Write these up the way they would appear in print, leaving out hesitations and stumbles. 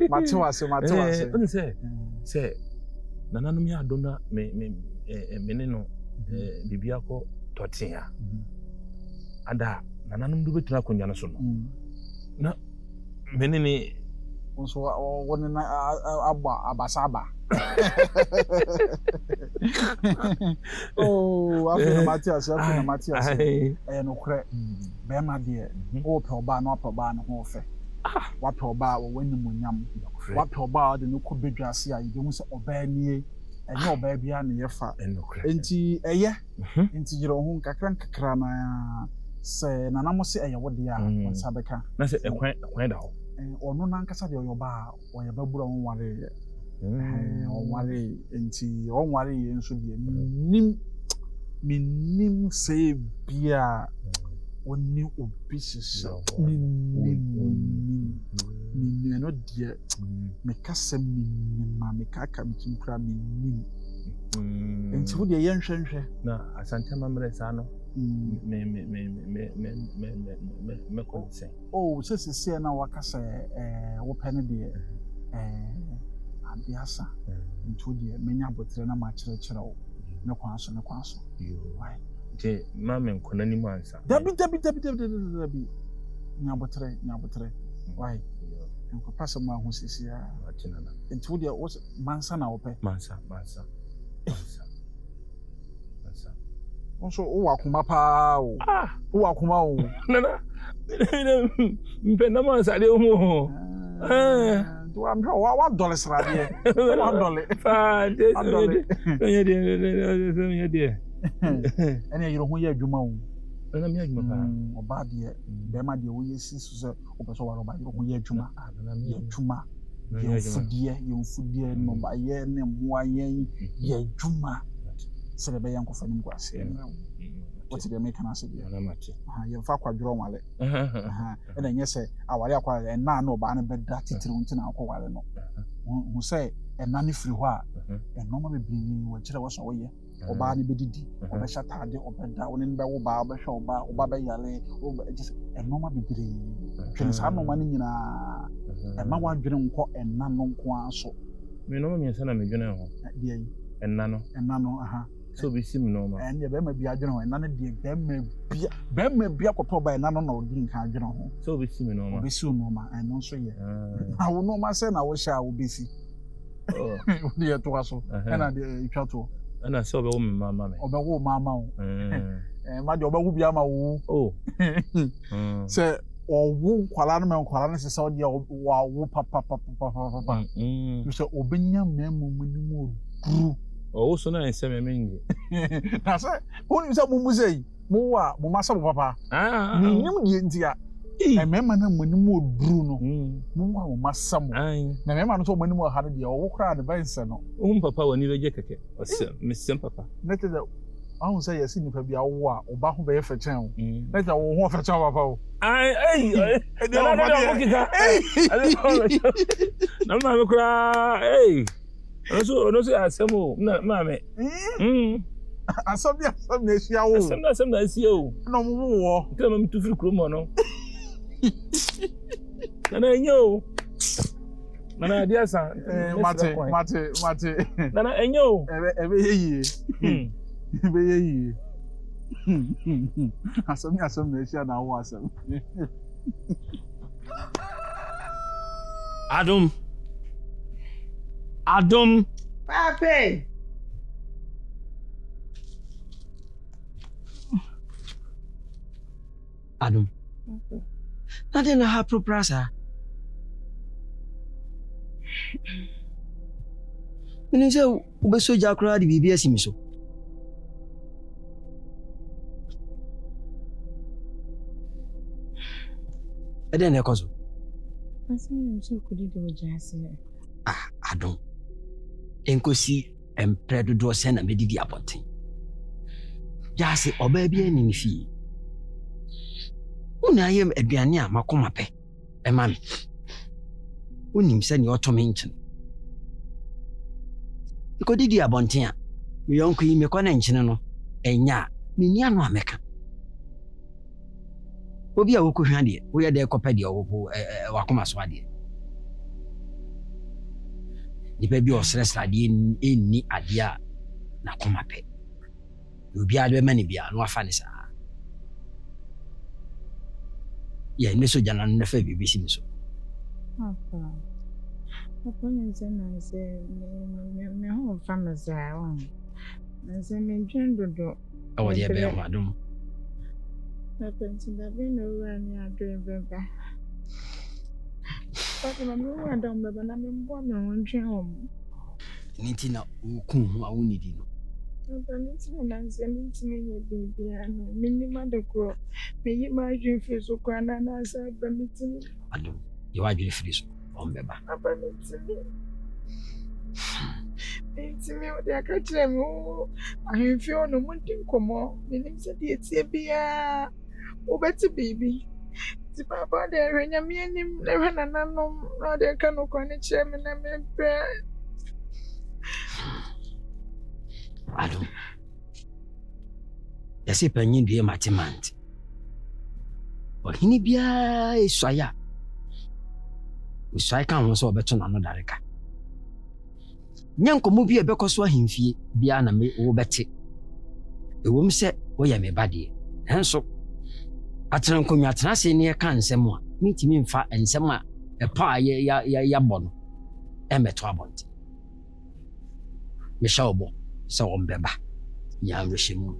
Matiwase. Say nananum ya dona meneno bibiako totia. Ada nananum du betra konya no so no. Na menene so woni na abasaba. Oh, afina Matias. No kre. Be ma de. O pe oba no apoba no ho fe. Wa pe oba wo wani munyam. Wa pe oba de no ko bedwase a yede hu se oba nie. Enye oba bia ne yefa. Enti eye. Enti jiro hu kakra na se nanamo se eye wo de a wonsa beka. Na se ekwan da ho. Ono na nkasa de oyoba oyababura wonware. Onware enti onware ye nso de minim se bia oni obi sisa minim no de me kasa minim ma me kaka mtimpra minim enti wo de ye nhwenhwe na asante mamre sa no me konse oh se na wakasa wo pene de abiasa ntu de menya botre na ma kire wo ne kwanso why je mama nkona ni mansa dabi nya botre why enko pasa ma hu sisi a atinana ntu de mansa na wo pe mansa onso o wakuma pa o o wakuma o nana mpenda mansa de omo I'm sure what dollars right $1. Any you who ye adwuma o. Na me adwuma pa. Oba de be ma de wo ye si so o person wa roba you who ye adwuma. Ye adwuma. Ye fudie no ba ye ne moa ye adwuma. Se be yan ko fanim ko ase. What did they make an answer? You fa kwadro wale. And then yes, awale akwa and na no ba na be that titiri unti na akwa wale no. Who say and nani free hwa and no ma be we kire wo so wo ye. Oba ni be didi, oba shatade, oba da woni be wo ba, oba hwe oba be yale, just and no ma be biri. Twene sa no ma ni nyina. E ma wa dwene nko en na no nko aso. Me no ma mi sana me dwene ho. De yi. En na no. So be sim no ma. And ye be ma bia dwene ho, en na de be ma bia kopo ba en na no na odi nka dwene ho. So be sim no ma. Be sim no ma, en no so ye. Na wo no ma se na wo sha wo be si. Oh. Odi e to aso. En na de itwa to. Ana se obe wo mama me. Obe wo mama o. Ma de obe wo bia ma wo. Oh. Se owo kwala no me kwala no se se odi wa wo papa. You say obenya memu mu duru. Oh so na ense me mengi. Na say woni se mu musei mu wa mu masa bo papa. Nim die ntia. E mema na manim oduru no. Mu wa mu masa mo. Na mema no so manim ha no de owo kra de bense no. Papa woni beje keke. Ose mesem papa. Na te ahun say yesi nipa bia wo a oba ho be ye fechen o. Na te wo ho fechen papa o. Na ma me kra no so asemo na mame asem na esia wo asem na esia o na mo wo ke ma mtu firi kromo no na enyo na dia san mate na enyo ebe yeyi ebe yeyi asem na esia na wo asem Adum. Pape. Adum. Nothing na happen, prasa. Mini se ube soja kura di bibi asimiso. Eden ne kozo. Asimi so kudi do jase. Adum. Enkosi empredo do se na medidi abonten. Jase oba bia ni fi. Una yem aduane a makoma pe. E ma me. Unim se ni oto me nchen. Ikodidi abonten a me yonko yi me kwana nchen no enya me ni anu ameka. Obi a wokohwa de wo ye de kopa de wo wakoma so ade. nipa bi osresra de enni ade a na koma pe obi ade ma ne bia no afa ne sa ya ne so jana na fa bibi si so Papa na say me ho family a na say me dwendo o de be ho adom na penti da be no rani adre beba Papa na me wa dom beba na me mbo me ho ntwe ho niti na ku hu a woni di no Papa niti na say niti me bibi ano minima de ko me yi ma adwe fi so kwa na na sa ba mitini adom ye wa adwe fi so on beba Papa niti me o de akachire me o ahemfi ono munti nkomo minim se de etie bia o beti baby ti papa de renya me anim na hwe nananom na de ka no kwa ne kire me na me be adom yesi panyin due matemant ohini bia eswaya usai kan ho so obeto na no dareka nyankomo bi ebekoso ahemfie bia na me wo bete ewom se wo ye me bade henso atran konwa atran se ne ka nsem a mitimi mfa nsem a epa ya bono emeto abonte me shawbo so ombeba ya reshemu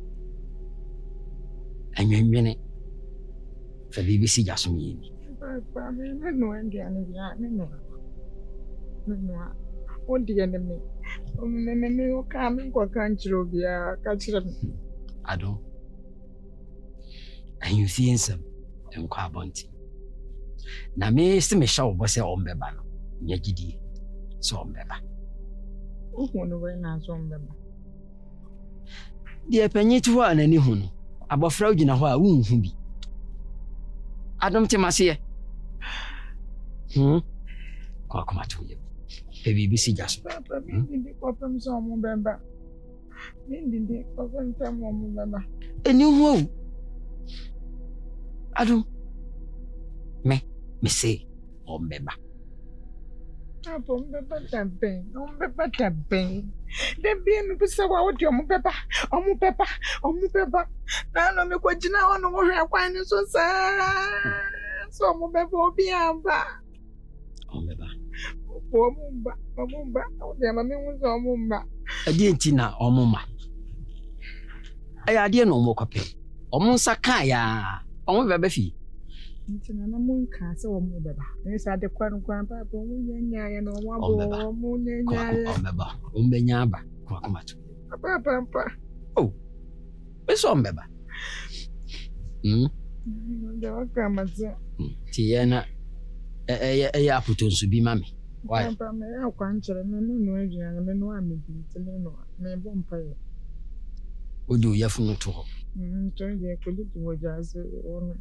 anwenwene fa BBC jaso mi Papa me no ndi ane bia me no o di ane me o ka me kwa kanchiro bia ka chira ado ahemfie nsem enkwa abonte na me se me shawbo se ombeba no nyagidi so ombeba no we na so ombeba de panyiti ho anani hu no abofra ugina ho a wunhu bi adom temase kwa kuma tuye baby si jaso Papa ndi papa mso mo bemba ndi papa ntamo mo bemba eni ho adom me say ombeba Papa ombeba taben de bien bisa wa odi ombeba na no me kwagina ho no hwe akwan ni so sa so ombeba obi amba ombeba omumba odi ama me hunzo omumba adi enti na omumma aya de no mo kwape omunsa ka ya ombeba fi ntina na munka se ombeba ni sa de kwan papa omunyanya ya no wabo omunyanya ya ombeba ombenya aba kwa kuma tu papa oh beso ombeba ndio wakamaza tiena ya aputonsu bi mami why papa me akwanchire no adua me no amedi no me bompa ye odu yafunu to ho nto je koliti mojaze ono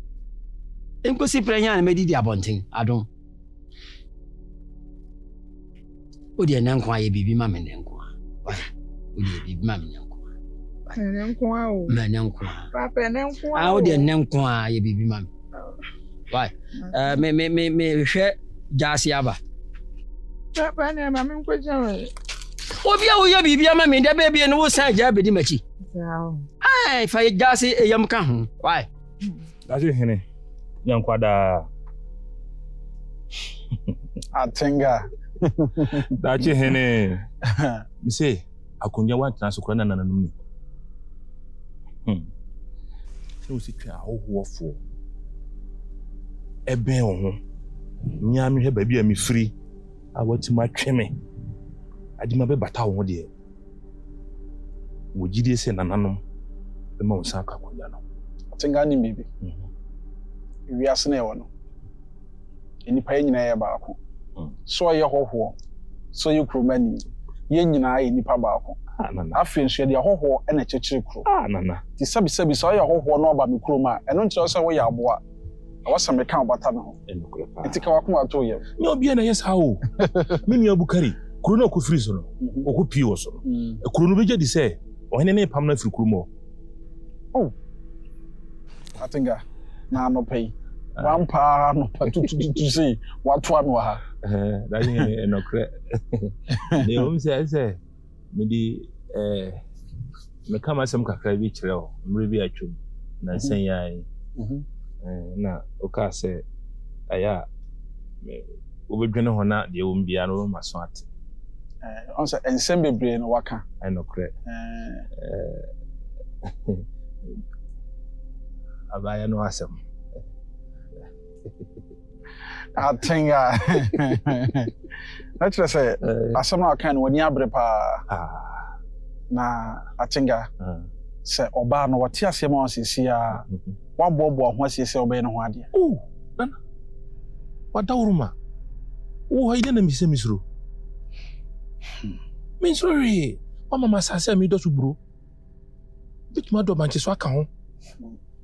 enkosi prenya na medidi abonten adon odi enankwa ye bibi mami nenkwa why odi bibi mami nenkwa nenkwa o nenkwa papa nenkwa odi enankwa ye bibi mami why me hwe jasi aba papa ne mami nkwaja we obi a wo ye bibi mami de baby no wo san ja bedi machi sao ai fa jasi eyam ka ho why Daji hene yankwada Atenga. Daji hene mi say akonya wa transokora na nananum ni so si twa ahohoofo ebe ho nya mi hwe ba bia mi free a wati ma tweme adima be bata ho de wo gidie se nananum be ma won saka konya no Atenga ni bibi. Wi asene wo no. Enipa ye nyina ye baako. So ye hoho. So ye kromani. Ye nyina ye nipa baako. Nana. Afi nso ye de hoho na kyekire kro. Nana. Ti sabi so ye hoho na oba me kroma. Eno nkyerɛ so wo ye aboa. Awasa me kan bata me ho. Enti ka wakoma ato ye. Nye obi na yes how. Me nua Bukari. Kuro na ko free so no. Okɔ pii wo so no. Kuro no beje di sɛ ohene ne pam na free kuro mo. Oh. Atenga na no pay. Wampa no patutu say watu anu ha. That is no credit. The home says, maybe me come as some kakra bi kyerɛ mmerɛ atwam na nsan yae na oka sɛ aya me wobɛdwene ho na deɛ wɔm bia no ma so ate on sɛ nsɛm bebree no waka I no korɛ abaya no asɛm atenga na kyerɛ sɛ asɛm na waka no wani abere paa na atenga sɛ ɔbaa no wɔte asɛm a ɔsisi a waboaboa ho asiesie ɔbɛyɛ no ho adeɛ nana wadawroma wo haide na misɛ misuro misuro mama masase a medɔ so buro bituma dɔ banche so aka ho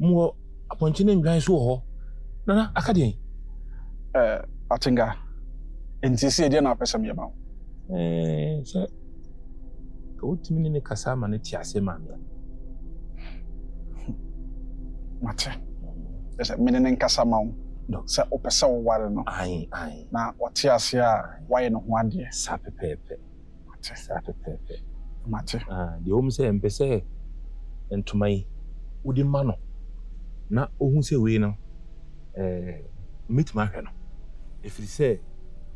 mo aponche ne ndwan so wɔ hɔ nana aka deɛ atenga ntisi deɛ na apɛsɛ me ba sɛ wotimi ne kasa ma ne ti ase ma me mate sɛ mene ne nkasa ma wo sɛ opɛsɛ wo ware no ai na wɔte ase a wayɛ no ho adeɛ sa pepepe mate deɛ wɔm sɛ mpɛ sɛ ntoma yi wode ma no na ohun sɛ wei no metuma hwɛ no ɛfiri sɛ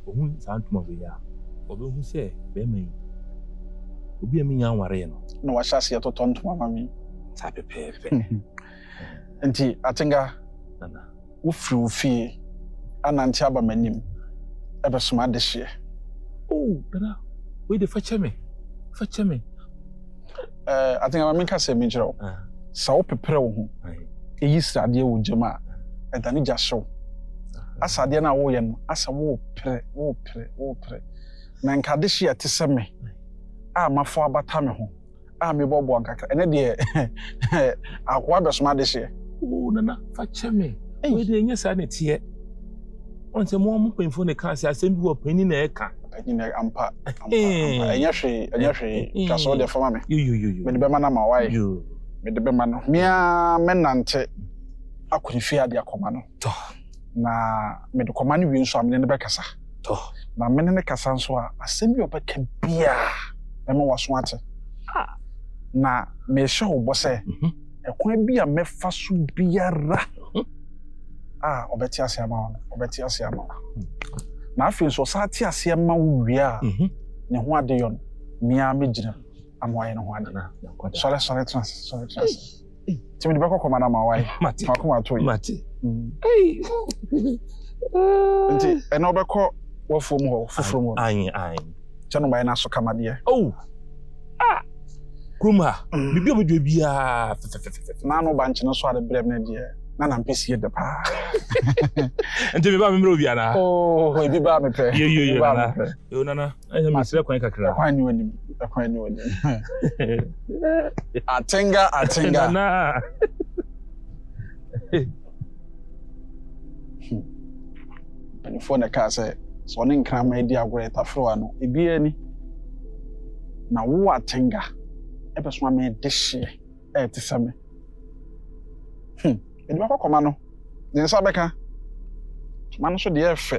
ohun saa ntoma wei a ɔbɛhu sɛ bɛrima yi obi a menya nware no na wahyɛ ase yɛtotɔ ntoma ma me saa pɛpɛɛpɛ nti atenga nana wofiri wo fie anante aba m'anim ɛbɛsoma adehyeɛ nana wei de fa kyɛ me atenga ma menka sɛ menkyerɛ wo sɛ wopepere wo ho ɛyi sradeɛ wɔ gyam a ɛdane gya hyew asadeɛ no a woyɛ no asɛ wopere na nka adehyeɛ te sɛ me a mafo abata me ho a mebɔboa nkakra ɛne deɛ Akua bɛsoma adehyeɛ nana fa kyɛ me wei de ɛnyɛ saa ne teɛ ɔnsɛ mo panyimfo ne ka sɛ asɛm bi wɔ pani na ɛka ampa ɛnyɛ hwee ka sɛ wode fama me mede bɛma no ma wayɛ mede bɛma no mea mɛnante akɔne fie ade akɔma no na mede kɔma no wie nso a mene ne bɛkasa na mene ne kasa nso a asɛm bi ɔbɛka biaa ɛma waso ate na mehyɛ wo bɔ sɛ ɛkwan bi a mɛfa so biara ɔbɛte ase ama wo na afei nso ɔsa te ase ama wo wie a ne ho ade yɔ no mea mɛgyina ama wayɛ ne ho ade sɔre trans timi de bɛkɔ kɔma no ma wayɛ makoma ato yi nti ɛna wobɛkɔ wafuom hɔ foforɔ mu kyɛ no mayɛ no aso kamadeɛ kurom ha bibi obedua bia na no ba nkyene so ade brɛm na deɛ na na mpɛsie de paa nti me ba me mrɛ obi ana ebi ba me pɛ yo nana ɛyɛ me srɛ kwan kakra kwan ni wani atenga nana panifo na ka sɛ so ne nkrama edi agorɛ tafroa no ebi ani na wo atenga ɛbɛsoma me de hye ɛte sɛ me ɛdi bɛkɔ kɔma no ne nsa bɛka toma no so deɛ ɛfɛ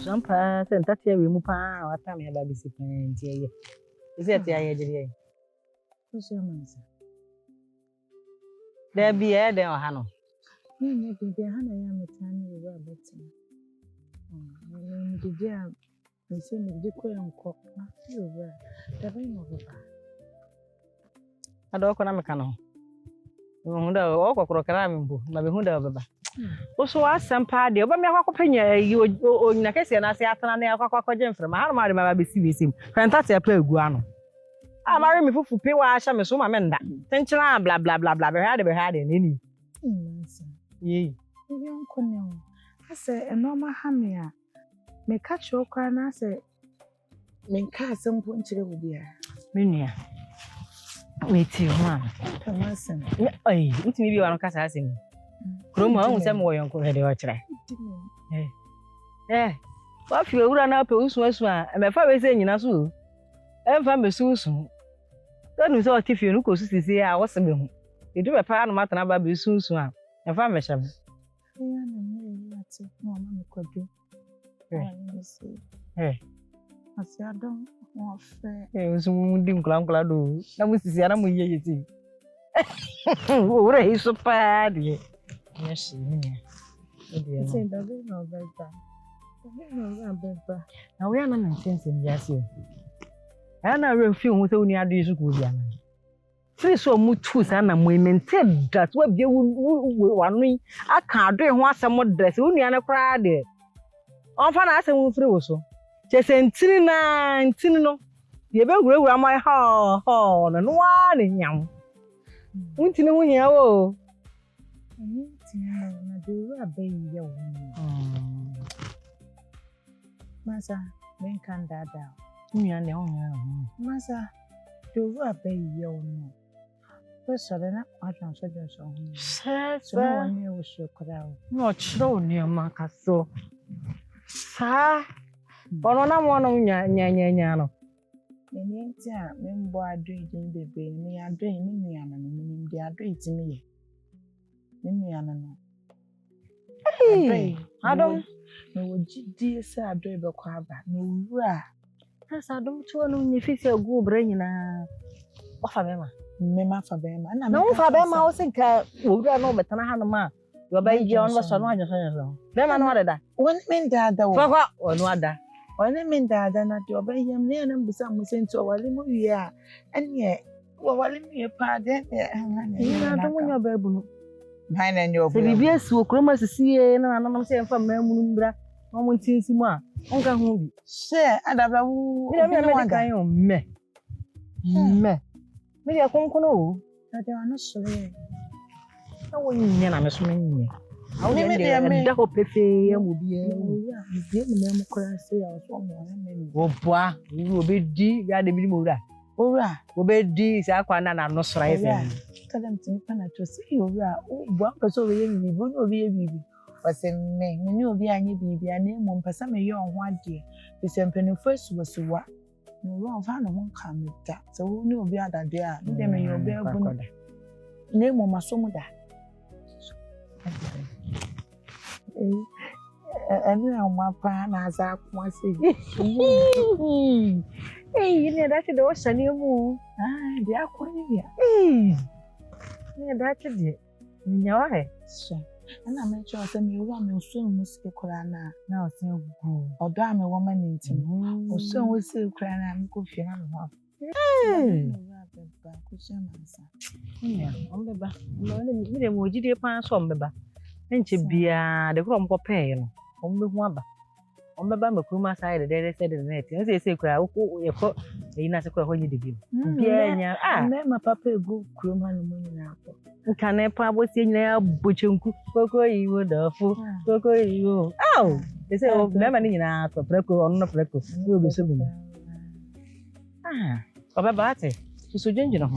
Jampa sɛ ntatea wei mu paa wata me aba bisi paa nti ɛyɛ ɛsɛ ɛte ayɛ gyere yɛ ɔhyɛ mansa da bi ɛyɛ dɛn ɔha no nyɛ bibia ha na yɛ ameta ne wɔ abɛte ne de a nse ne de kɔ nkɔ na yɛ da bɛn no baba ada ɔkɔ na meka no ho da ɔkɔkɔrɔ kra me mbo na be hu da baba oso asɛm paa de oba me akɔpenya yi onyina kɛse na ase atena na akɔkɔgye mframa ha no ma de baba besi besim fanta te apa egu ano amare me fufu pe wa ahya me so ma me nda tenkyena bla bla bla bla be ha de neni yi yɔnko ne ho asɛ ɛnɔma ha me a me ka kyerɛ kwa na asɛ me nka asɛm po nkyerɛ wo bia me nua me ti ho a tamasɛm ai ntimi bi wa no kasa asɛm kromo a unsɛ mo yɔnko hede o kyerɛ wa fi owura na pe usu asu a emefa we sɛ nyina so emfa mesu usu tanu sɛ ɔte fie no ko su sisi a wo se me hu edu be pa no mata na ba be su usu a emfa me hyɛ me Mate, no, Mamma could do. Let me see. Hey. I say, I don't want fair. Eh, someone dim clam clado. That was the Siana you see. What is so bad? Yes, I say, that is no better. No better. Now we are not nonsense, yes, you. And I refuse with only a dish good young. Three so much and I'm maintained that what you want me. I can't do what someone dress only on a crowd. Often I say, so. Just no. You better go around my hall and one in young. Won't you know when you're old? I need to know, do a baby. Massa, men can't that down. You know, Massa, do a baby. First, I don't know what I'm so one year was so crowd. not sure near Marcus. So, sir, but on one of Yano. In the entire member, I drink in the bay, me, I drink me, and they are drinking me. Me, Hey, I don't know, dear sir, I drink a crab, no ra. As I don't know if it's a good brain. Of a member. Memma for them, and No, for them, I was thinking, would I know better than a your baby on was on one. Them I know that. One mean that the What or no other. one mean that not your baby, and then some sent to our limo, yeah, and yet, well, me a part then, I don't want your baby. Mine and your baby, yes, will chroma to see, and I'm saying from Memumbra, no one sees him. Uncle Hobby. Share, and I will me. Maybe I can't know. That they are not so. I wouldn't I'm assuming. I would make a hope if I would be boy, you will be D. Got the Bimura. Ora, will be D. Akua and I'm not sorry. Tell them to me to see you. One person will be a baby. But say, me, you will be a baby, and name one person may you on 1 year. The same penny first was what. No wrong, found one come with that. So who knew be other there? Them in your bear name on my somoda. And now my pan as I want to say. Hey, you know that's the ocean you move. Ah, they are quite Yeah, that's it. No, and I make sure some you want me soon, Miss Corana. now so good. Or damn a woman in him. Or soon we see Crana and good feeling. Yeah, on the back. You didn't want you to pass on the back. And she be the room for pay, on the one back. On the bamboo cruma side, they said in the net. And they say, crowd, you put a nice when you did. Yeah, I met my papa a good cruma and money apple. Can I probably see now butching cocoa you would fool cocoa you? Oh, they say, oh, never need a preco or no preco. You'll be so. Ah, about it. She's so ginger.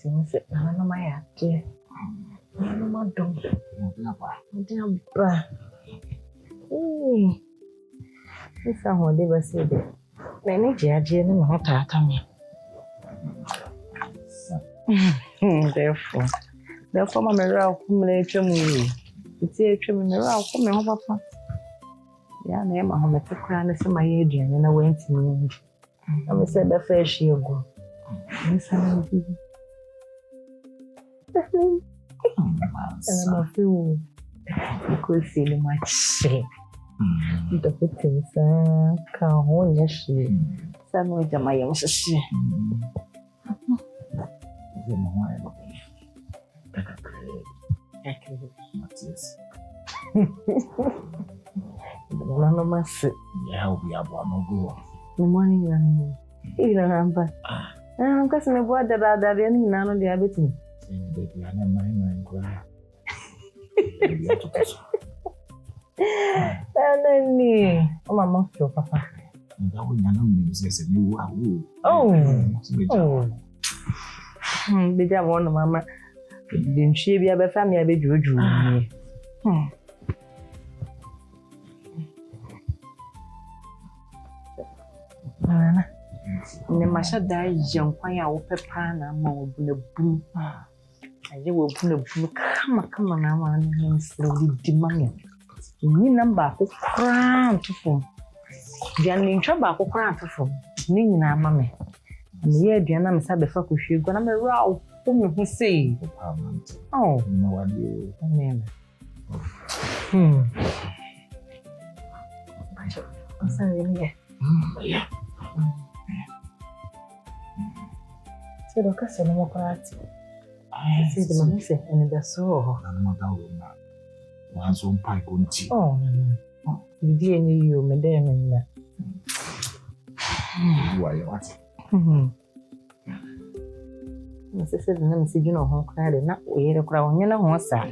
Things that I know my idea. I know my dog. Dear bra. This is what they were saying. Many judges and not at me. Therefore, my mirror accumulator movie. It's a trim mirror for me over. Yeah, name I'm a crown is my Adrian and I went to me. I said the first year ago. And I'm a fool. You could see the much shame. The good things can't hold your shit. Some way to my own shit. None of my sick. Yeah, we have one go. The morning, you remember. I'm guessing a boy that are there any none of the habiting. And then me, oh, my mouth, your papa. Oh, the job one, Mamma. Din she be a family a be juju. Ana. Ne masha da yankwan ya wo pepa na ma wo bu na bu. Aje wo bu na bu kama na ma na nsro di mame. Ni namba ko kran tufo. Dia ni ntwa ba ko kran tufo. Ni nyina mame. Ni ye aduana me sabe fa ko hwe go na me raw ko me hu sei. Oh, no wadi. Amen. Asa ni. Yeah. Se do kasa no mokwati. Se de mama se ene da so. Na no da wo na. Wa so mpa ko nti. Oh, no. Di ene yo me de me na. Wa ya wat. Se de na me se jino ho kra de na o yere kra onye na ho sa.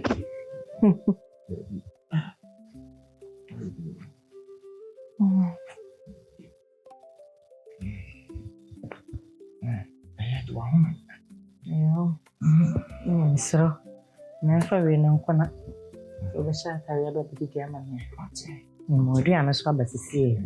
So, never win on corner. Over shot, I ever began my name. Moriana Swabba to see.